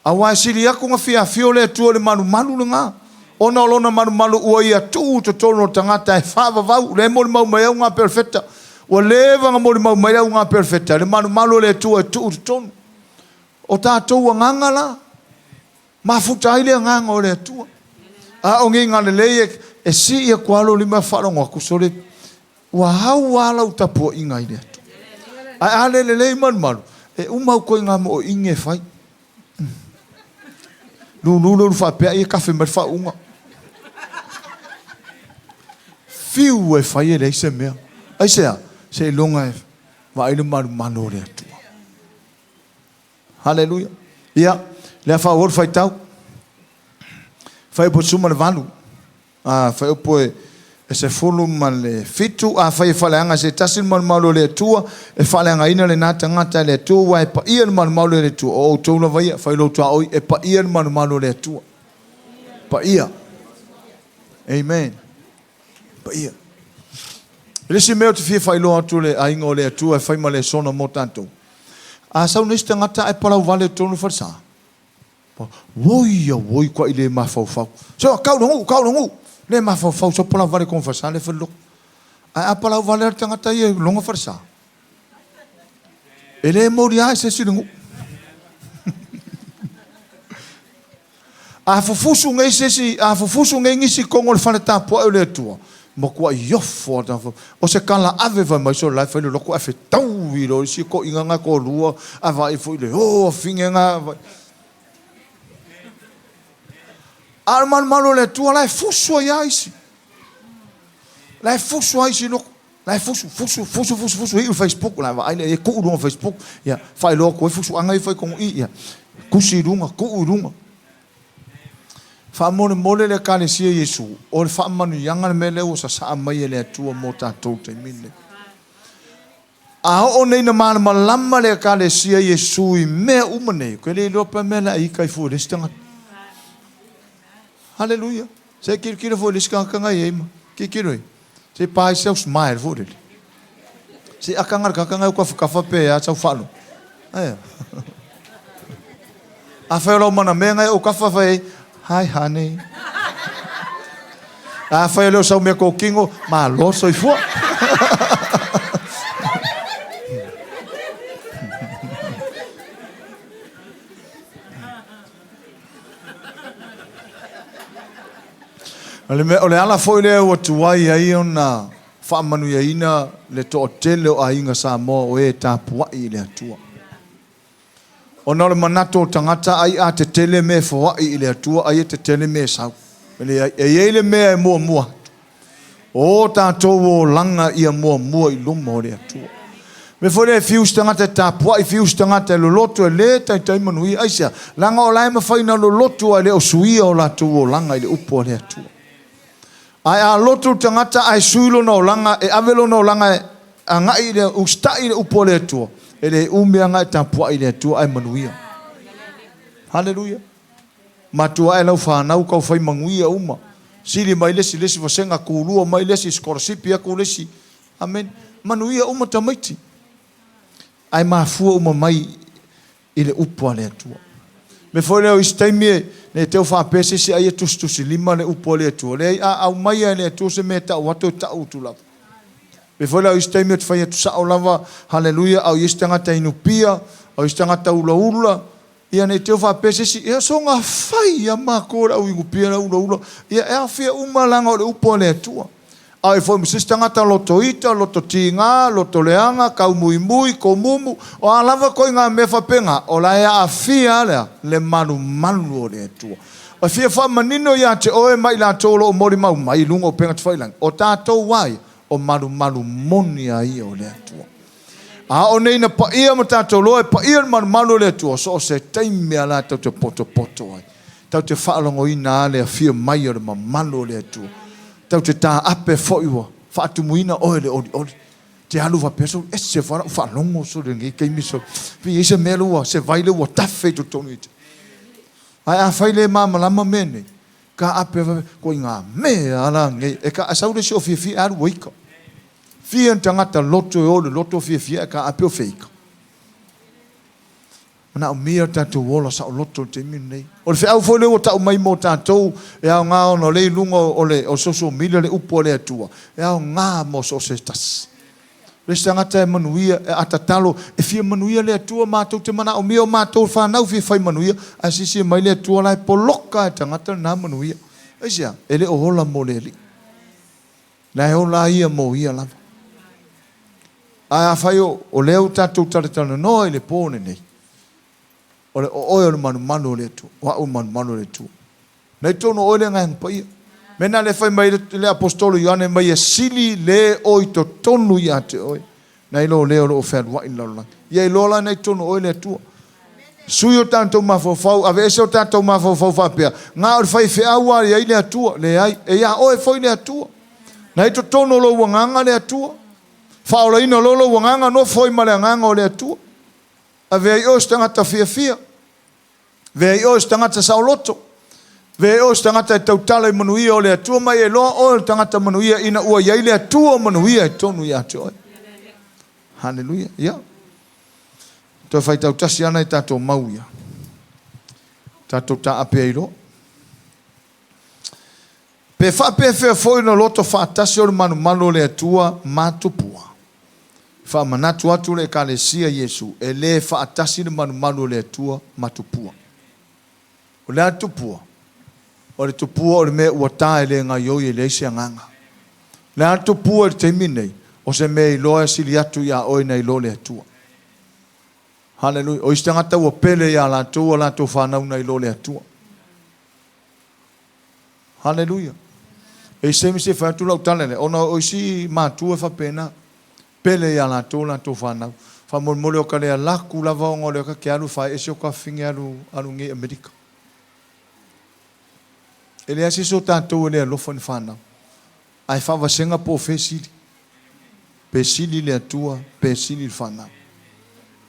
S1: Awa siri aku nga fio le atua le manu le ngā. Ona olona manu ua ia tu tono tangata e whaava vau. Le mo le mau mai au ngā perfecta. O leva nga mo le mau mai au ngā perfecta. Le manu le atua e tu tono. O tātou a ngangala. Mafuta ile nganga o le atua. A ongi ngale leie e si ia kualo lima wharongo aku sore. Ua hau wala utapua inga ile atua. A ale le lei manu. E umau koe ngā mo o inge whai. Nunu whapea ia kafe mai whaunga. Fiu e whai e lei se mea. Ai sea, se longa e waile manu le atua. Hallelujah. Ia, lea wha whai tau. Whai po suma le valu. Whai opo e se fulu ma le fitu. Whai whaleanga se tasin manu le atua. E whaleanga ina le nata ngata le atua. Wa e pa ia le manu le atua. O tauna vai, whai lo tua oi. E pa ia le manu le atua. Pa ia. Amen. Pa ia. Resi meo te fia whai lo atu le ainga o le atua. E whai ma le sona mo tantou. Sau nesta ngata e palau vale tonu wharsa. Woi kwa i le mawhau. So, kau rongu. Le mawhau, so palau vale kon wharsa le whalok. A palau vale ar tangata i e longa wharsa. E le mori ai se siringu. A fufusu ngai ngisi kongo le whale tāpua e le atua. Mo kua iofo o se kala ave vai mai so lai fai loko afe tau i lo si ko inga ko lua a vai foi le finga nga arman malo le tua lai fuso ia isi lai fuso isi lo lai fuso i Facebook lai vai le ko no Facebook ya fai lo ko fuso anga fai ko i ya kusirunga ko urunga Mole le kane sia Yesu. O le whaamanu yanga me leo sa mai le atua mo tātou te mine. A o nei na mana malama le kane sia Yesu i mea umane. Koe le lopa me la i kai fu listanga. Hallelujah. Se kira fu listanga kanga i eima. Kira i. Se pai seu smile fu le. Se akangar kanga u kafa pe a tau whanu. A whaelo mana menga o kafa whai. Hi, honey. Fai leo sau mea kōkingo, ma loso i fua. O le ala foi leo o tuai ai ona whaamanu ia ina le to o tele o ainga Samoa o e tāpua i le atua. O nore manato tangata ai a te tele me fawai i le atua ai te tele me sau. E eile mea e mua. O tātou o langa ia mua i luma o le atua. Me fore e fius tangata tāpua i fius tangata lo loto e le tai manui aisia. Langa o laima whaina lo loto e le o suia o lātou o langa i le upo o le atua. Ai a loto tangata ai suilo na o langa e avelo na o langa e a ngai le ustai le upo o le atua. Ele umea ngai tāpua i le atua ai manuia. Hallelujah. Matua e lau whanau kau whai manguia uma. Siri mai lesi wasenga kūrua mai lesi Peresipi aku lesi. Amen. Manuia uma tamaiti. Ai mafua uma mai i le upua le atua. Me foi leo istaimie ne teo whapese si ai tusi lima le upua le atua. Le au mai le atua se me tau watu tau tulapu. foi la istemi te fai tu sa o lava haleluia au istanga ta inupia au istanga ta ula ia ne te fa pesesi ia so nga fai ia makora au ingupia na ula ia e afia umalanga o le upo le tua ai foi mi sistanga ta loto ita loto tinga loto leanga kau mui ko mumu o alava ko nga me fa penga o la ia afia le manu o le tua a fia fa manino ia te oe mai la tolo o mori mau mai lungo o penga te failang o tātou wai o maru moni ai o le atua a o nei na pa ia ma tātou loe pa ia maru le atua so se taimi ala tau te poto ai tau te whaalongo ina ale a fia mai o le mamalo le atua tau te tā ape foiwa whaatumuina oe le ori te alu wa peso e se whalongo so le ngi keimiso vi isa melua se vaile wa tawhi to tonu ite ai a whaile malama mene ka ape ko inga me ala ngai e ka asaure si o fi aru waika fia tangata loto e ole loto fia ka ape o feika mana o mia tatu wola sa o loto te minei o le fe au fole o tau mai mo tatou e au ngā ono le lungo o social media le upo le atua e au ngā mo so se tas le tangata e manuia e atatalo e fia manuia le atua mātou te mana o mia o mātou whanau fia fai manuia a sisi mai le atua lai poloka e tangata nā manuia eisia e le o hola mo le li na e hola ia mo ia lava a fai o leo tatou taratana no e le pōne nei o le oe o le manu le tu o au manu le tu nei tono oe le ngai pa ia mena le fai mai le apostolo Ioane mai e sili le oi to tonu ia te oe nei lo leo lo ofel wa in lola ia lola nei tono oe le tu sui o tanto mafofau ave ese o tanto mafofau fa pea nga o fai fe awa ia ile atua le ai e ia oe foi le atua nei to tono lo wanganga le atua fa ola ina lolo wanganga no foi male nganga o le atua ave ai o stanga ta fia ve ai o stanga ta sauloto ve o stanga ta tautala manuia o le atua mai e lo o stanga ta manuia ina ua ia ile atua manuia tonu ia te oe haleluia ia to fai tau tasi ana i tato mauia tato ta apeiro pe fa pe fe foi no loto fa tasi o manu le atua matupua fa manatu atu le kalesia Yesu e le fa tasi le manu le atua matupua o le atupua o le tupua o le me ua tae le ngai oi e le ise nganga le atupua le teiminei o se me iloa sili atu ia oi na ilo le atua haleluia o istangata ua pele ia la tu whanau na ilo le atua haleluia e se mi se whatu lau talele ona o isi mātua whapena pele ia la tu whanau whamolmole o ka lea laku lava o ngole o ka ke alu whai ese o ka whinge alu nge Amerika e lea siso tātou e lea lofa ni whanau ai whawasenga po whesiri pe sili le atua pe sili le whanau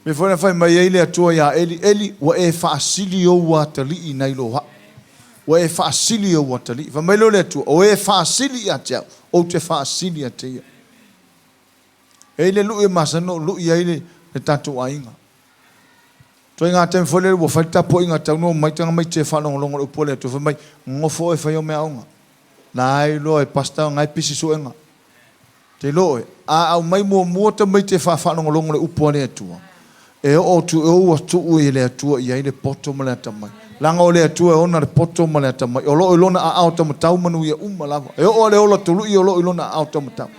S1: me fona fai mai ele atua ia eli wa e faasili o watali i nei loha wa e faasili o watali fa mai lo le atua o e faasili a te o te faasili a te ele lu e masano lu ia ele le tatu ainga to inga tem fole wo falta po inga tau no mai tanga mai te whanongo longo o pole tu fa mai ngofo e fai o mea onga nai lo e pasta ngai pisi suenga te lo e a au mai mua te mai te whanongo longo le upole atua e o tu o tu e le atua ia ile poto mala tamai langa o le atua ona le poto mala tamai o lo lona a auto matau manu ia lava e o le ola tulu i o lo lona auto matau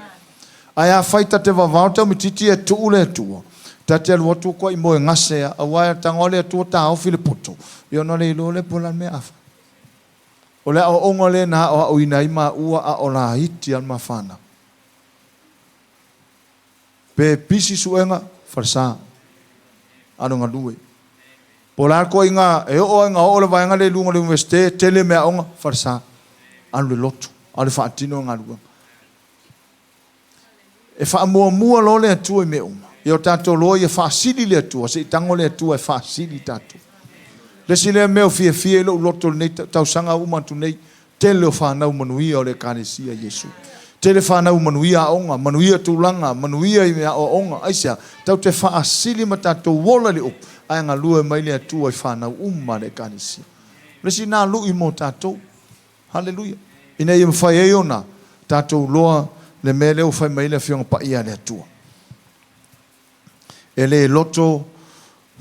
S1: ai a faita te vavauta mititi e tu le atua tati alu atu ko i mo ngase a wa tanga le atua ta o file poto i ona le lo le pola me afa o le o ngole na o ina i ma ua a ola hiti al mafana pe pisi suenga farsa anu ngadue polar ko inga e o nga o le vanga le lunga le universite tele me onga farsa anu le lotu ale fa tino ngadue e fa mo lo le tu me uma yo tanto lo ye fa sili le tu se tango le tu e fa sili tatu le sile me o fie lo lotu ne tau sanga uma tu nei tele fa na manuia o le kanesia Yesu tele fa na manuia onga manuia tulanga manuia i o onga aisia tau te fa asili mata to wola le op ai nga lue mai le tu ai fa na le kanisi le sina lu i mo tato haleluia ina i mfai ona tato loa le mele o fai mai le fionga pa ia le atua. E le loto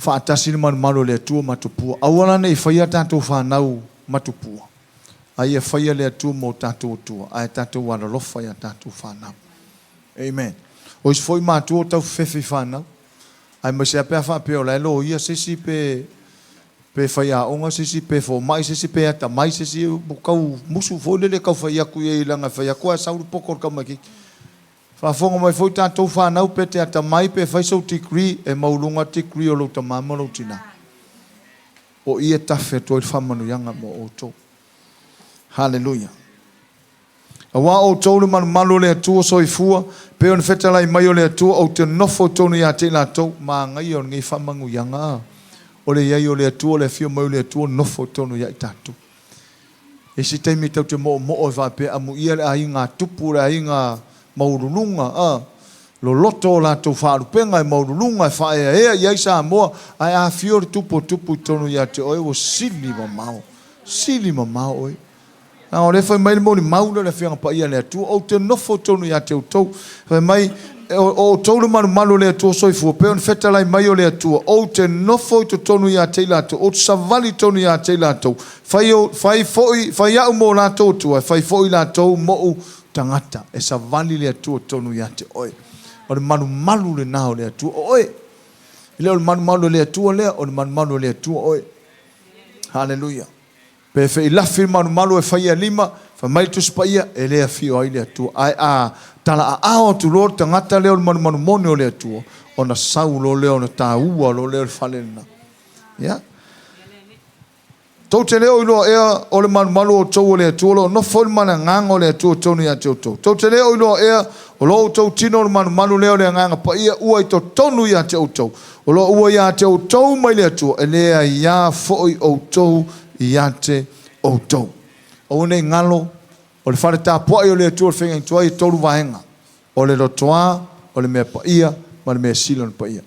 S1: whaatasi le malu le atua matupua. Awala nei whaia tātou whanau matupua. Ai e whaia le atua mo tātou atua. Ai tātou wala lofa ia tātou whanau. Amen. O is foi mātua tau whewhi whanau. Ai mase a pēr whapea o lai lo ia sisi pe whaia onga sisi pe fo mai sisi pe ata mai sisi kau musu fo lele kau whaia kuia i langa whaia kua sauru pokor kau maki. Whafonga mai foi tātou whanau pe te ata mai pe whaisau tikri e maulunga tikri o louta mamalo tina. O ia tawhe toi whamanu yanga mo o tō. Hallelujah. A wā o tō le malu le atua soifua, pe on whetalai mai o le atua o te nofo tonu ia te lātou, mā ngai o ngai whamangu yanga. O le iai o le atua, le fio mai o le atua, nofo tonu ia i tātou. E si teimi tau te mo o whape, amu ia le ahi ngā tupu, le ahi ngā maurulunga, lo loto la to faru penga e maurulunga e whae ea iai Samoa, ai a fio le tupu tonu ia te oe, o sili ma mau oe. Na o le fai mai le moni maula le whianga pa ia le atua, o te nofo tonu ia te utou, fai mai o tau le malu le atua soifua, pe on whetalai mai o le atua, o te nofo i to tonu ia te lato, o te savali tonu ia te lato, fai au mo lato tua, fai foi lato mo tangata, e savali le atua tonu ia te oe. O le malu le nao le atua oe. Ile o le malu le atua lea, o le malu le atua oe. Hallelujah. Pe fe ilafi malu e whaia lima, fa mai tu spaia, e lea fio ai le atua. Ai tala a ao tu lor tangata leo le manu mone o le atua. O na sau lo leo, na tā ua lo leo le whalena. Ya? Tau te leo iloa ea o le malu o tau o le atua, lo no fo le mana nganga o le atua tonu ia te o tau. Tau te leo iloa ea o lo tau tino o le malu leo le nganga pa ia ua i to tonu ia te o tau. O lo ua ia te o tau mai le atua, e lea ia foi o tau ia te o tau. O nei ngalo, o le whare tā puai o le atua le whenga i tuai i toru vahenga. O le rotoa, o le mea pa ia, ma le mea silon pa ia.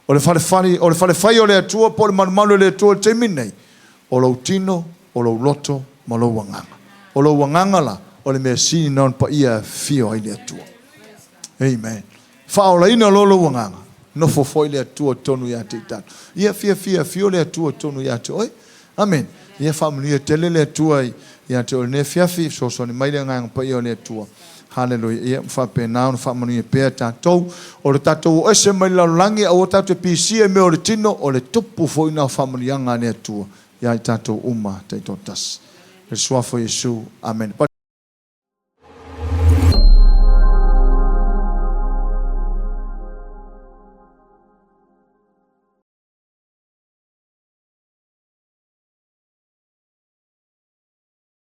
S1: O le whare whai o le atua, po le malu le atua te minei. O lo tino, o lo loto, ma lo wanganga. O lo wanganga la, o le mea sini non pa ia fio ai le atua. Amen. Whaola ina lo wanganga. No fo foi le atua tonu ia te tatu. Ia fio le atua tonu ia te oi. Amen. Ia whamuni tele le atua ia te oi. Ne fiafi so ni maile ngang pa ia le atua. Hallelujah. Ia whape nao whamuni pēr tātou. O le tātou o ese mai laulangi o tātou pisia me o le tino o le tupu foi na whamuni anga le atua. Ia i tātou uma te totas. Le suafo Yesu. Amen.